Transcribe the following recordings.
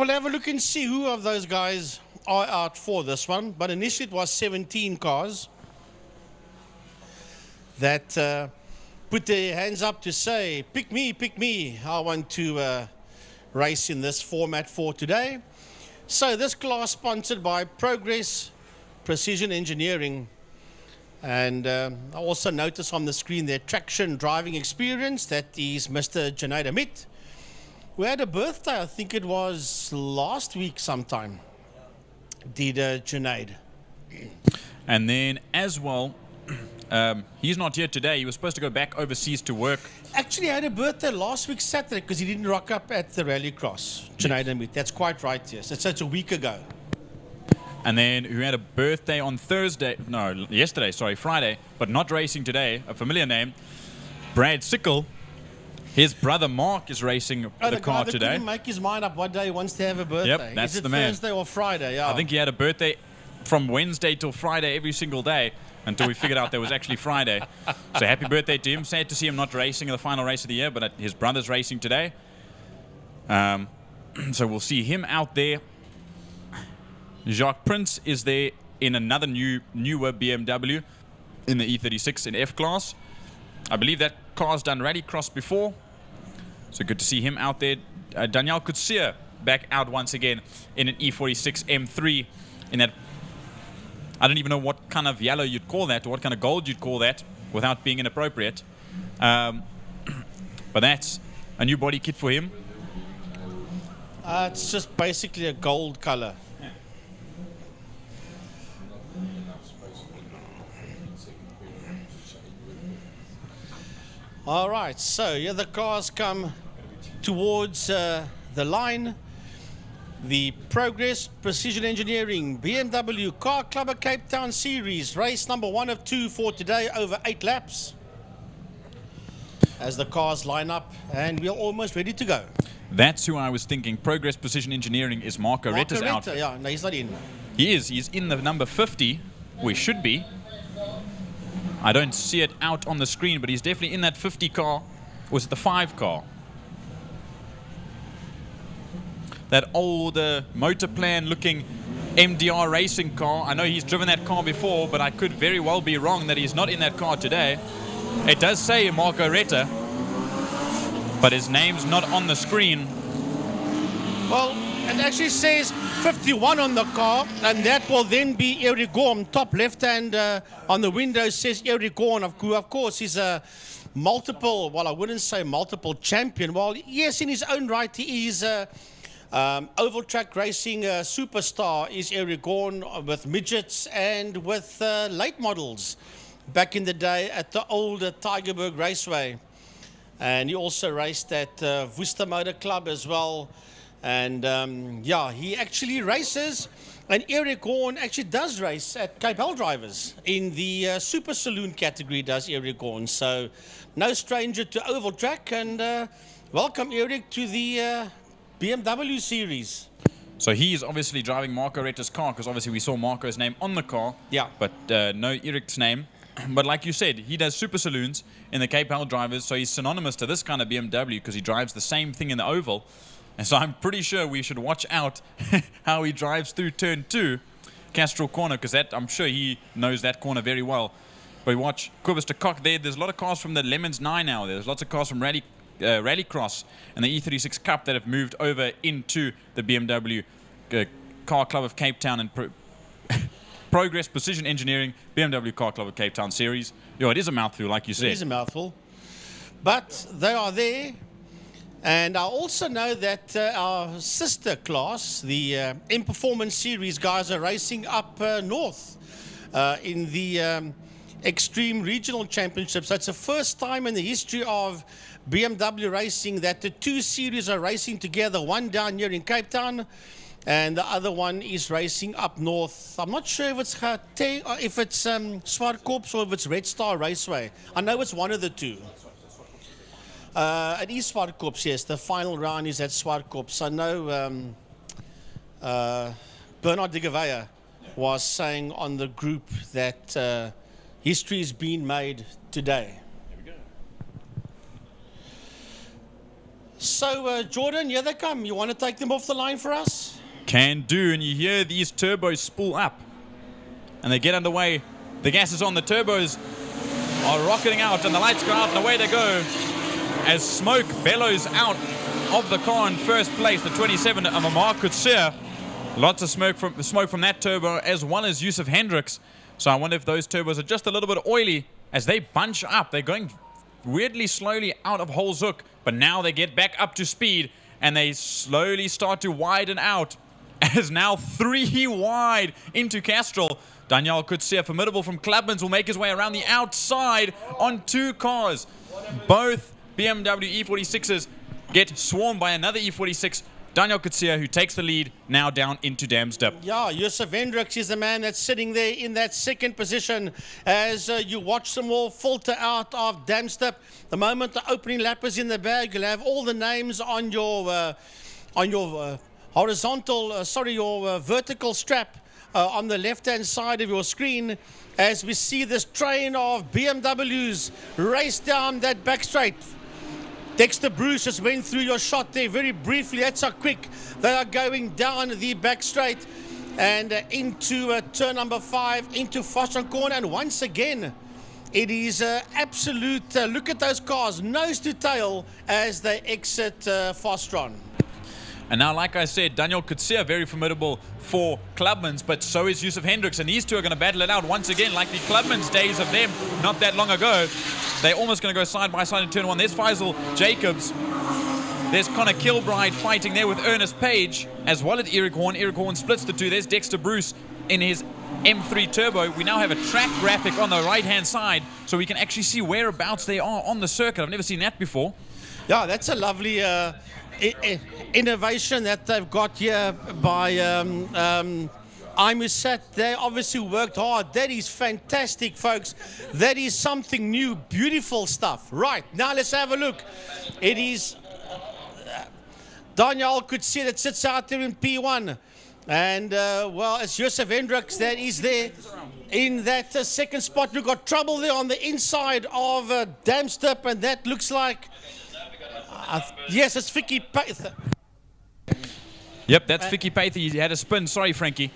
we'll have a look and see who of those guys are out for this one. But initially it was 17 cars that put their hands up to say, pick me, I want to race in this format for today. So this class sponsored by Progress Precision Engineering. And I also notice on the screen their traction driving experience. That is Mr. Junaid Amit, who had a birthday, I think it was last week sometime, did Junaid. And then as well, he's not here today. He was supposed to go back overseas to work. Actually, had a birthday last week Saturday because he didn't rock up at the rallycross. Junaid Amit, that's quite right, yes. It's such a week ago. And then who had a birthday on Friday, but not racing today, a familiar name, Brad Sickle. His brother Mark is racing the car today. Couldn't make his mind up what day he wants to have a birthday. Yep, that's Is it the man. Thursday or Friday? Yeah. I think he had a birthday from Wednesday till Friday every single day until we figured out there was actually Friday. So happy birthday to him. Sad to see him not racing in the final race of the year, but his brother's racing today. So we'll see him out there. Jacques Prince is there in another newer BMW in the E36 in F class. I believe that car's done rallycross before, so good to see him out there. Daniel Kutsia back out once again in an E46 M3 in that, I don't even know what kind of yellow you'd call that or what kind of gold you'd call that without being inappropriate. But that's a new body kit for him. It's just basically a gold color. All right, so here the cars come towards the line. The Progress Precision Engineering BMW Car Club of Cape Town Series, race number 1 of 2 for today, over 8 laps. As the cars line up, and we're almost ready to go. That's who I was thinking. Progress Precision Engineering is Marco Retta's outfit. Yeah, no, he's not in. He is. He's in the number 50, where he should be. I don't see it out on the screen, but he's definitely in that 50 car. Or is it the 5 car? That old motor plan looking MDR racing car. I know he's driven that car before, but I could very well be wrong that he's not in that car today. It does say Marco Retta, but his name's not on the screen. Well, it actually says 51 on the car, and that will then be Eric Gorm. Top left-hand on the window says Eric Gorm. Of course, he's a multiple, well, I wouldn't say multiple champion. Well, yes, in his own right, he is oval track racing superstar, is Eric Gorm, with midgets and with late models back in the day at the old Tygerberg Raceway. And he also raced at Worcester Motor Club as well. And yeah, he actually races, and Eric Gorm actually does race at Cape Hell Drivers in the Super Saloon category, does Eric Gorm. So no stranger to oval track, and welcome Eric to the BMW series. So he's obviously driving Marco Retta's car, because obviously we saw Marco's name on the car, yeah, but no Eric's name. But like you said, he does Super Saloons in the Cape Hell Drivers, so he's synonymous to this kind of BMW because he drives the same thing in the oval. And so I'm pretty sure we should watch out how he drives through turn 2, Castrol corner, because that, I'm sure he knows that corner very well. But we watch Kobus de Kock there. There's a lot of cars from the Lemons 9 now. There's lots of cars from Rallycross and the E36 Cup that have moved over into the BMW Car Club of Cape Town and Progress Precision Engineering BMW Car Club of Cape Town series. Yo, it is a mouthful, like you said. It is a mouthful. But they are there. And I also know that our sister class, the M Performance Series guys, are racing up north in the Extreme Regional Championship. So it's the first time in the history of BMW racing that the 2 series are racing together, one down here in Cape Town, and the other one is racing up north. I'm not sure if it's Swartkorps or if it's Red Star Raceway. I know it's one of the two. It is Swartkorps, yes. The final round is at Swartkorps. I know Bernard de Gevea was saying on the group that history is being made today. There we So, Jordan, here they come. You want to take them off the line for us? Can do, and you hear these turbos spool up. And they get underway. The gas is on, the turbos are rocketing out, and the lights go out, and away they go. As smoke bellows out of the car in first place, the 27 of Amar Kutsia. Lots of smoke from that turbo, as well as Yusuf Hendricks. So I wonder if those turbos are just a little bit oily as they bunch up. They're going weirdly slowly out of Holzhoek, but now they get back up to speed, and they slowly start to widen out, as now 3 wide into Castrol. Daniel Kutsia, formidable from Clubmans, will make his way around the outside on 2 cars. Both BMW E46s get swarmed by another E46. Daniel Kutsia, who takes the lead, now down into Damsdip. Yeah, Yusuf Hendricks is the man that's sitting there in that second position as you watch them all filter out of Damsdip. The moment the opening lap is in the bag, you'll have all the names on your vertical strap on the left-hand side of your screen as we see this train of BMWs race down that back straight. Dexter Bruce just went through your shot there very briefly. That's how quick they are going down the back straight and into turn number 5, into Fostron corner. And once again, it is absolute, look at those cars, nose to tail as they exit Fostron. And now, like I said, Daniel Kutsia, very formidable for Clubmans, but so is Yusuf Hendricks, and these two are going to battle it out once again, like the Clubmans days of them not that long ago. They're almost going to go side by side in turn 1. There's Faisal Jacobs. There's Connor Kilbride fighting there with Ernest Page, as well as Eric Horn. Eric Horn splits the two. There's Dexter Bruce in his M3 Turbo. We now have a track graphic on the right-hand side, so we can actually see whereabouts they are on the circuit. I've never seen that before. Yeah, that's a lovely innovation that they've got here by Imusat. They obviously worked hard. That is fantastic, folks. That is something new, beautiful stuff. Right, now let's have a look. It is Daniel Kutsia that sits out there in P1. And, well, it's Yusuf Hendricks that is there in that second spot. We've got trouble there on the inside of Damsdip, and that looks like... yes, it's Vicky Paither. Yep, that's Vicky Paither. He had a spin. Sorry, Frankie.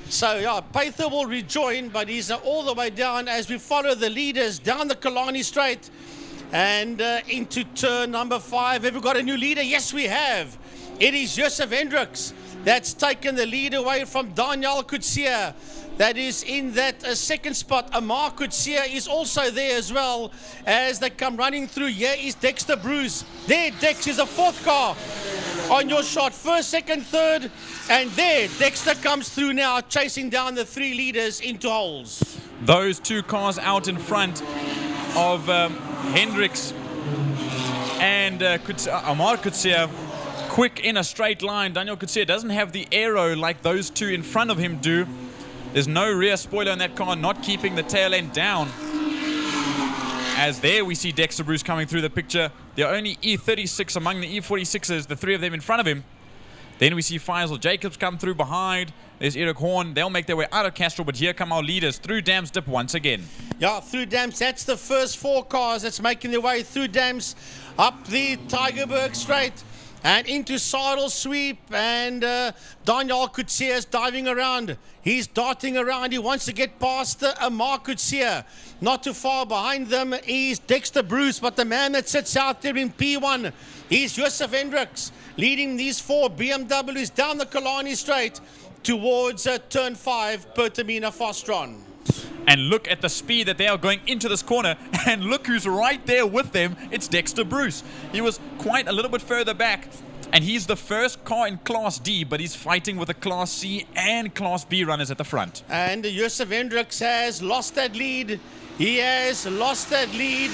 So, yeah, Paither will rejoin, but he's all the way down as we follow the leaders down the Kalani Straight and into turn number 5. Have we got a new leader? Yes, we have. It is Yusuf Hendricks that's taken the lead away from Daniel Kutsia. That is in that second spot. Amar Kutsia is also there as well as they come running through. Here is Dexter Bruce. There, Dex is a 4th car on your shot. 1st, 2nd, 3rd. And there, Dexter comes through now, chasing down the 3 leaders into holes. Those 2 cars out in front of Hendricks and Amar Kutsia. Quick in a straight line. Daniel Kutsia doesn't have the aero like those 2 in front of him do. There's no rear spoiler in that car, not keeping the tail end down. As there we see Dexter Bruce coming through the picture. The only E36 among the E46s, the 3 of them in front of him. Then we see Faisal Jacobs come through behind. There's Eric Horn. They'll make their way out of Castrol, but here come our leaders through Damsdip once again. Yeah, through Dams. That's the first 4 cars that's making their way through Dams, up the Tygerberg Straight. And into Sidle Sweep, and Daniel Kutsia is diving around. He's darting around. He wants to get past Amar Kutsia. Not too far behind them is Dexter Bruce, but the man that sits out there in P1 is Yusuf Hendricks, leading these 4 BMWs down the Kalani Straight towards turn 5, Pertamina Fostron. And look at the speed that they are going into this corner. And look who's right there with them. It's Dexter Bruce. He was quite a little bit further back. And he's the first car in Class D, but he's fighting with the Class C and Class B runners at the front. And Yusuf Hendricks has lost that lead. He has lost that lead.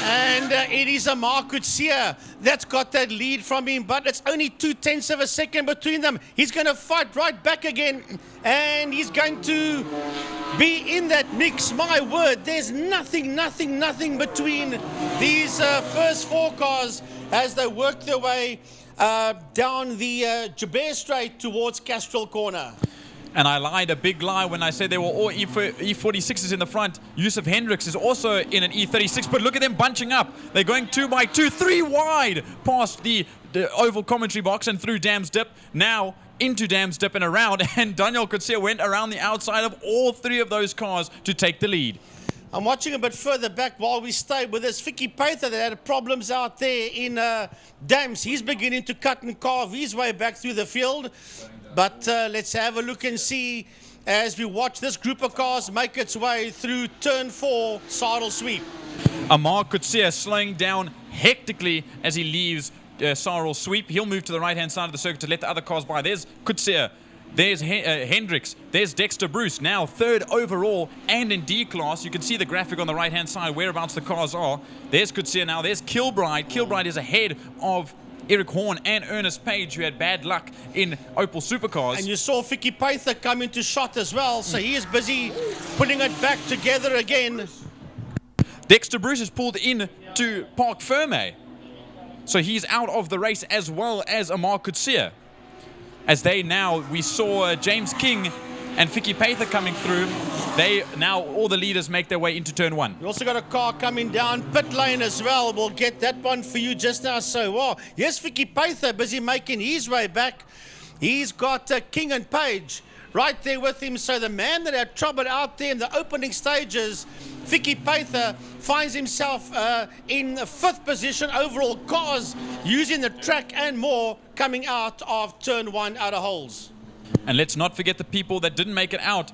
And it is Amar Kutsia that's got that lead from him, but it's only 0.2 of a second between them. He's going to fight right back again, and he's going to be in that mix. My word, there's nothing between these first 4 cars as they work their way down the Joubert Straight towards Castrol Corner. And I lied, a big lie, when I said they were all E46s in the front. Yusuf Hendricks is also in an E36, but look at them bunching up. They're going 2 by 2, 3 wide past the oval commentary box and through Dam's Dip. Now into Dam's Dip and around, and Daniel Coetzee went around the outside of all 3 of those cars to take the lead. I'm watching a bit further back while we stay with this Vicky Pater that had problems out there in Dams. He's beginning to cut and carve his way back through the field. But let's have a look and see as we watch this group of cars make its way through turn 4, Sarl Sweep. Amar Coetzee slowing down hectically as he leaves Sarl Sweep. He'll move to the right-hand side of the circuit to let the other cars by. There's Coetzee. There's Hendricks. There's Dexter Bruce, now 3rd overall and in D class. You can see the graphic on the right-hand side, whereabouts the cars are. There's Coetzee now. There's Kilbride. Kilbride is ahead of Eric Horn and Ernest Page, who had bad luck in Opel Supercars. And you saw Vicky Pater come into shot as well, so he is busy putting it back together again. Dexter Bruce is pulled in to Park Ferme. So he's out of the race as well as Amar Coetzee. As we saw James King and Vicky Pater coming through. Now all the leaders make their way into turn 1. We also got a car coming down pit lane as well. We'll get that one for you just now. So, wow. Yes, Vicky Pater busy making his way back. He's got King and Page right there with him. So the man that had trouble out there in the opening stages, Vicky Pater, finds himself in 5th position overall. Cars using the track and more coming out of turn 1 out of holes. And let's not forget the people that didn't make it out.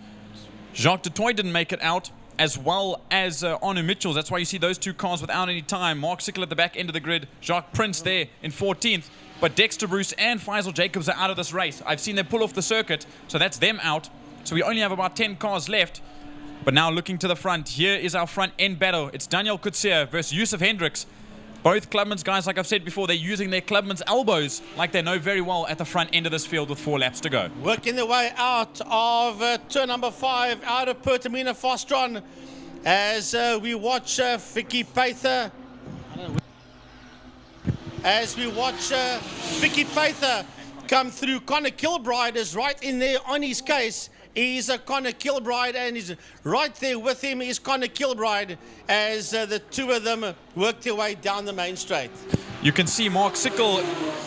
Jacques de Toy didn't make it out, as well as Arno Mitchell. That's why you see those 2 cars without any time. Mark Sickle at the back end of the grid. Jacques Prince there in 14th. But Dexter Bruce and Faisal Jacobs are out of this race. I've seen them pull off the circuit, so that's them out. So we only have about 10 cars left. But now looking to the front, here is our front end battle. It's Daniel Coetzee versus Yusuf Hendricks. Both Clubman's guys, like I've said before, they're using their Clubman's elbows like they know very well at the front end of this field with 4 laps to go. Working their way out of turn number 5, out of Pertamina Fostron, as we watch Vicky Pater. As we watch Vicky Pater come through. Connor Kilbride is right in there on his case. He's Connor Kilbride, and he's right there with him is Connor Kilbride as the 2 of them work their way down the main straight. You can see Mark Sickle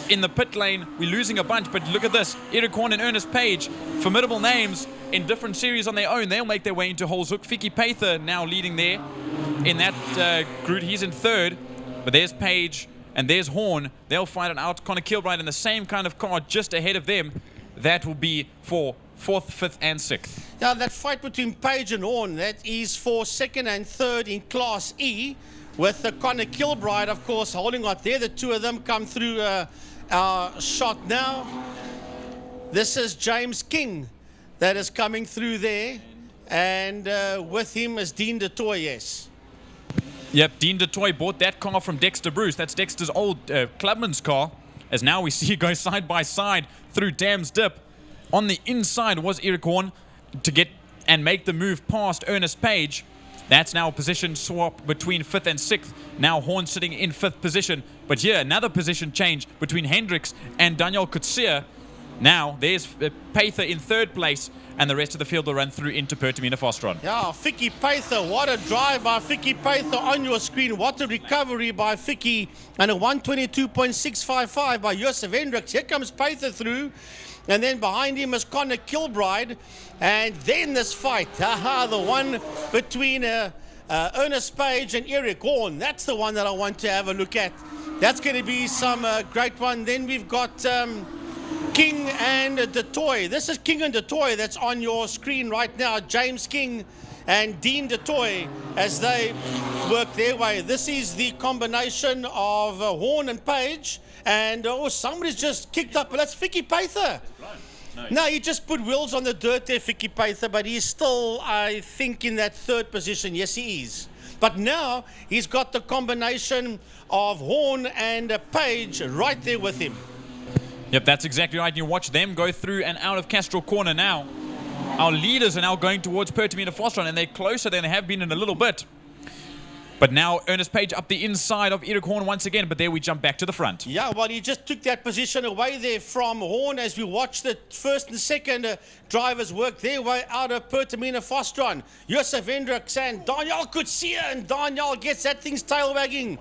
in the pit lane. We're losing a bunch, but look at this. Eric Horn and Ernest Page, formidable names in different series on their own. They'll make their way into Holes Hook. Vicky Pater now leading there in that group. He's in 3rd, but there's Page and there's Horn. They'll fight it out. Connor Kilbride in the same kind of car just ahead of them. That will be for 4th, 5th, and 6th. Now that fight between Page and Horn, that is for 2nd and 3rd in Class E, with Connor Kilbride, of course, holding out there. The 2 of them come through our shot now. This is James King that is coming through there, and with him is Dean de Toy, yes. Yep, Dean de Toy bought that car from Dexter Bruce. That's Dexter's old Clubman's car, as now we see it go side by side through Dam's Dip. On the inside was Eric Horn to get and make the move past Ernest Page. That's now a position swap between 5th and 6th. Now Horn sitting in 5th position. But here, another position change between Hendricks and Daniel Coetzee. Now, there's Pater in 3rd place, and the rest of the field will run through into Pertamina Fostron. Yeah, Vicky Pater, what a drive by Vicky Pater on your screen. What a recovery by Vicky, and a 122.655 by Yusuf Hendricks. Here comes Pater through. And then behind him is Connor Kilbride. And then this fight, the one between Ernest Page and Eric Horn. That's the one that I want to have a look at. That's going to be some great one. Then we've got King and de Toy. This is King and de Toy that's on your screen right now. James King and Dean de Toy as they work their way. This is the combination of Horn and Page. And somebody's just kicked up. But that's Vicky Pater. No, he just put wheels on the dirt there, Vicky Pater, but he's still, I think, in that 3rd position. Yes, he is. But now he's got the combination of Horn and Page right there with him. Yep, that's exactly right. You watch them go through and out of Castrol Corner now. Our leaders are now going towards Pertamina Fostron, and they're closer than they have been in a little bit. But now Ernest Page up the inside of Eric Horn once again, but there we jump back to the front. Yeah, well, he just took that position away there from Horn as we watched the first and second drivers work their way out of Pertamina Fostron. Josef Hendricks and Daniel Coetzee, and Daniel gets that thing's tail wagging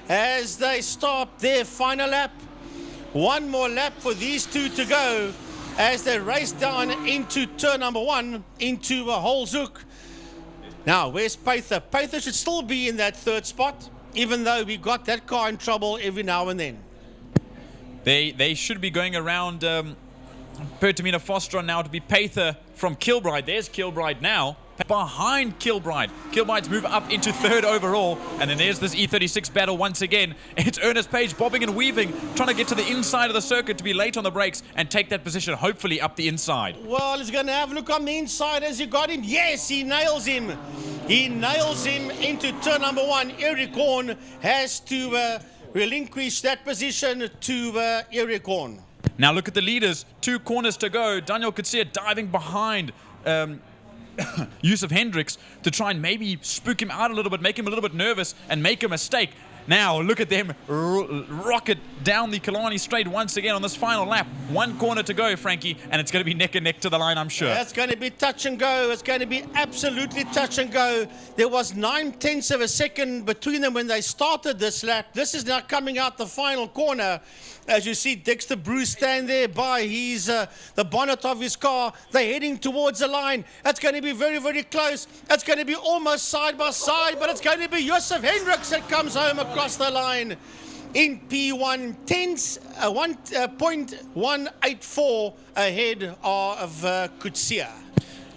as they stop their final lap. One more lap for these two to go as they race down into turn number 1 into a Holzhoek. Now, where's Pather? Pather should still be in that third spot, even though we got that car in trouble every now and then. They should be going around Pertamina Fostron now to be Pather from Kilbride. There's Kilbride now. Behind Kilbride. Kilbride's move up into third overall. And then there's this E36 battle once again. It's Ernest Page bobbing and weaving, trying to get to the inside of the circuit to be late on the brakes and take that position, hopefully up the inside. Well, he's going to have a look on the inside as he got him. Yes, he nails him. He nails him into turn number 1. Eric Horn has to relinquish that position to Eric Horn. Now look at the leaders. 2 corners to go. Daniel Coetzee diving behind Josef Hendricks to try and maybe spook him out a little bit, make him a little bit nervous and make a mistake. Now look at them rocket down the Killarney straight once again on this final lap. 1 corner to go, Frankie, and it's going to be neck and neck to the line, I'm sure. That's going to be touch and go. It's going to be absolutely touch and go. There was 9/10 of a second between them when they started this lap. This is now coming out the final corner. As you see Dexter Bruce stand there by the bonnet of his car. They're heading towards the line. It's going to be very, very close. It's going to be almost side by side, but it's going to be Josef Hendricks that comes home across the line in P1, 1.184 ahead of Coetzee.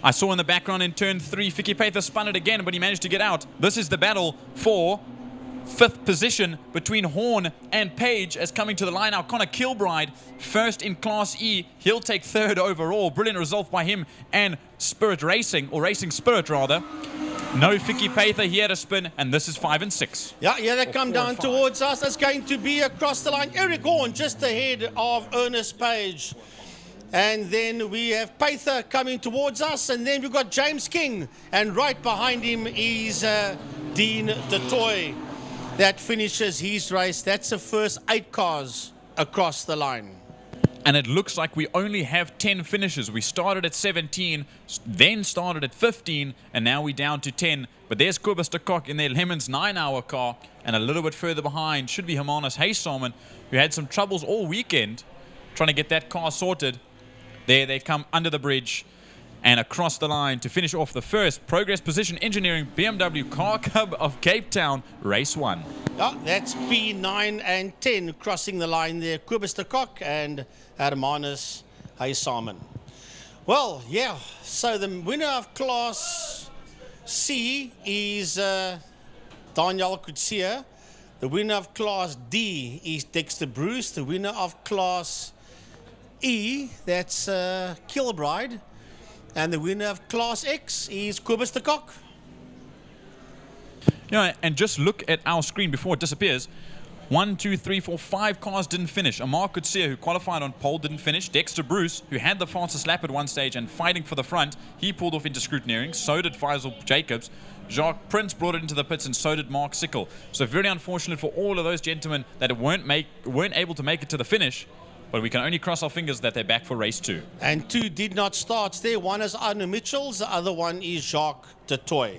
I saw in the background in turn 3, Vicky Pather spun it again, but he managed to get out. This is the battle for 5th position between Horn and Page as coming to the line now. Connor Kilbride, first in Class E. He'll take 3rd overall. Brilliant result by him and Spirit Racing, or Racing Spirit rather. No Vicky Pather, he had a spin, and this is 5 and 6. Yeah, they come down towards us. It's going to be across the line. Eric Horn just ahead of Ernest Page. And then we have Pather coming towards us, and then we've got James King. And right behind him is Dean DeToy. That finishes his race. That's the first 8 cars across the line. And it looks like we only have 10 finishes. We started at 17, then started at 15, and now we're down to 10. But there's Kobus de Kock in their Lemons 9-hour car, and a little bit further behind should be Hermanus Haysalmen, who had some troubles all weekend trying to get that car sorted. There they come under the bridge and across the line to finish off the first Progress Position Engineering BMW Car Club of Cape Town Race 1. Yeah, that's P9 and 10 crossing the line there. Kobus de Kock and Hermanus Haysalmen. Well, yeah, so the winner of Class C is Daniel Coetzee. The winner of Class D is Dexter Bruce. The winner of Class E, that's Kilbride. And the winner of Class X is Kobus de Kock. Yeah, and just look at our screen before it disappears. 1, 2, 3, 4, 5 cars didn't finish. Amar Coetzee, who qualified on pole, didn't finish. Dexter Bruce, who had the fastest lap at one stage and fighting for the front, he pulled off into scrutineering. So did Faisal Jacobs. Jacques Prince brought it into the pits, and so did Mark Sickle. So very unfortunate for all of those gentlemen that weren't able to make it to the finish. But we can only cross our fingers that they're back for race 2. And 2 did not start there. One is Arno Mitchells, the other one is Jacques DeToy.